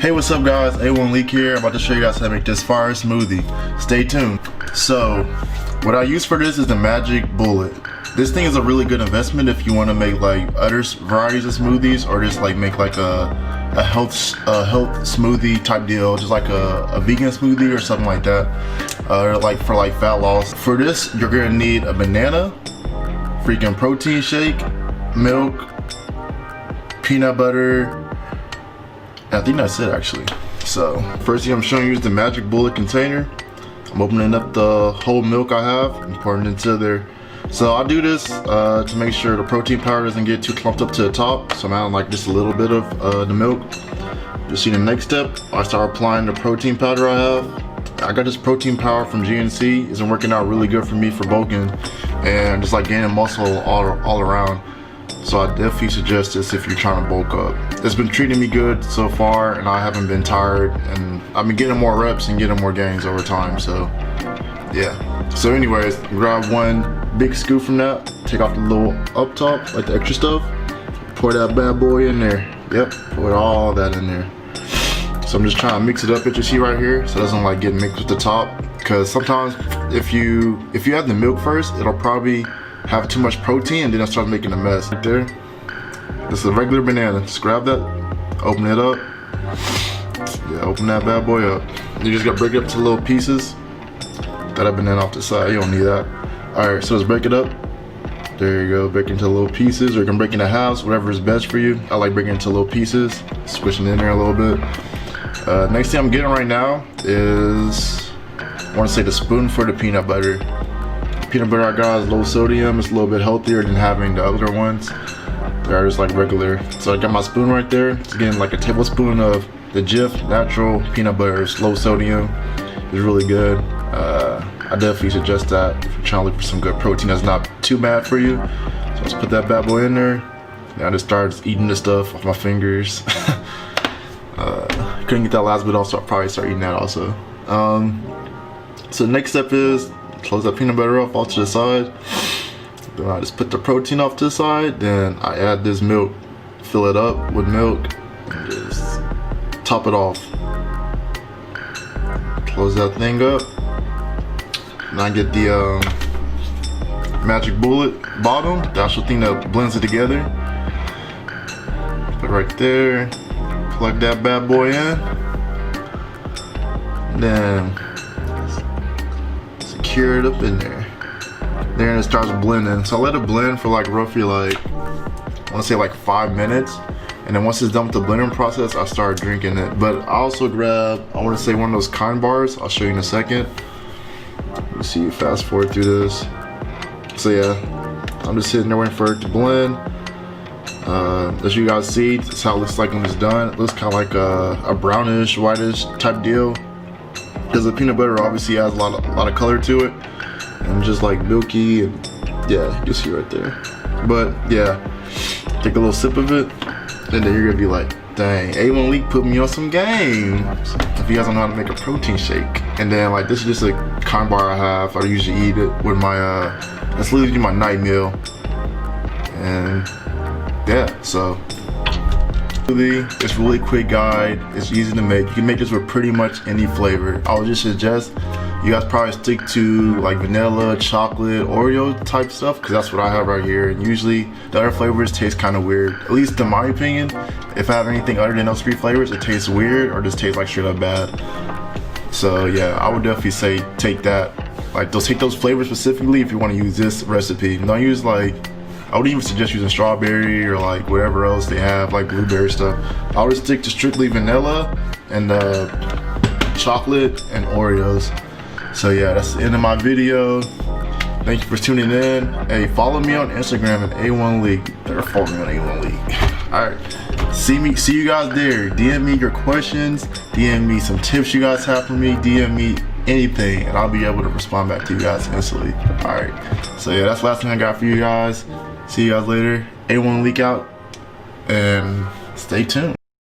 Hey, what's up guys? A1 Leak here. I'm about to show you guys how to make this fire smoothie. Stay tuned. So, what I use for this is the Magic Bullet. This thing is a really good investment if you want to make like other varieties of smoothies, or just like make like a health smoothie type deal, just like a vegan smoothie or something like that, or like for like fat loss. For this, you're gonna need a banana, freaking protein shake, milk, peanut butter. I think that's it actually. So first thing I'm showing you is the Magic Bullet container. I'm opening up the whole milk I have and pouring it into there. So I'll do this to make sure the protein powder doesn't get too clumped up to the top. So I'm adding like just a little bit of the milk. You'll see the next step, I start applying the protein powder I have. I got this protein powder from GNC. It's been working out really good for me for bulking and just like gaining muscle all around. So I definitely suggest this if you're trying to bulk up. It's been treating me good so far and I haven't been tired, and I've been getting more reps and getting more gains over time, so yeah. So anyways, grab one big scoop from that, take off the little up top, like the extra stuff, pour that bad boy in there. Yep, put all that in there. So I'm just trying to mix it up, as you see right here, so it doesn't like get mixed with the top, because sometimes if you add the milk first, it'll probably have too much protein and then it'll start making a mess. Right there, this is a regular banana. Just grab that, open it up. Yeah, open that bad boy up. You just gotta break it up to little pieces. Got that banana off the side, you don't need that. Alright, so let's break it up. There you go, break it into little pieces, or you can break it into halves, whatever is best for you. I like breaking it into little pieces, squishing it in there a little bit. Next thing I'm getting right now is, I wanna say the spoon for the peanut butter. Peanut butter I got is low sodium. It's a little bit healthier than having the other ones. They're just like regular. So I got my spoon right there. It's getting like a tablespoon of the Jif natural peanut butter. It's low sodium. It's really good. I definitely suggest that if you're trying to look for some good protein that's not too bad for you. So let's put that bad boy in there. Now I just started eating this stuff off my fingers. Couldn't get that last bit off, so I'll probably start eating that also. So the next step is close that peanut butter off to the side. Then I just put the protein off to the side. Then I add this milk, fill it up with milk, and just top it off. Close that thing up. And I get the Magic Bullet bottom, the actual thing that blends it together. Put it right there. Plug that bad boy in. Then secure it up in there. Then it starts blending. So I let it blend for like roughly like, I want to say like 5 minutes. And then once it's done with the blending process, I start drinking it. But I also grab, I want to say one of those Kind bars. I'll show you in a second. Let me see, fast forward through this. So yeah, I'm just sitting there waiting for it to blend. As you guys see, that's how it looks like when it's done. It looks kind of like a brownish, whitish type deal, because the peanut butter obviously adds a lot of color to it, and just like milky, and yeah, you can see right there. But yeah, take a little sip of it, and then you're gonna be like, dang, A1 Leak put me on some game. If you guys don't know how to make a protein shake. And then like, this is just a Kind bar I have. I usually eat it with my that's literally my night meal. And yeah, so it's a really quick guide. It's easy to make. You can make this with pretty much any flavor. I would just suggest you guys probably stick to like vanilla, chocolate, Oreo type stuff, because that's what I have right here. And usually the other flavors taste kind of weird, at least in my opinion. If I have anything other than those 3 flavors, it tastes weird or just tastes like straight up bad. So yeah, I would definitely say take that. Like, take those flavors specifically if you want to use this recipe. Don't use like, I would even suggest using strawberry or like whatever else they have, like blueberry stuff. I would stick to strictly vanilla and chocolate and Oreos. So yeah, that's the end of my video. Thank you for tuning in. Hey, follow me on Instagram at A1 Leak. Better follow me on A1 Leak. Alright, see you guys there. DM me your questions, DM me some tips you guys have for me, DM me anything, and I'll be able to respond back to you guys instantly. Alright, so yeah, that's the last thing I got for you guys. See you guys later. A1 Leak out, and stay tuned.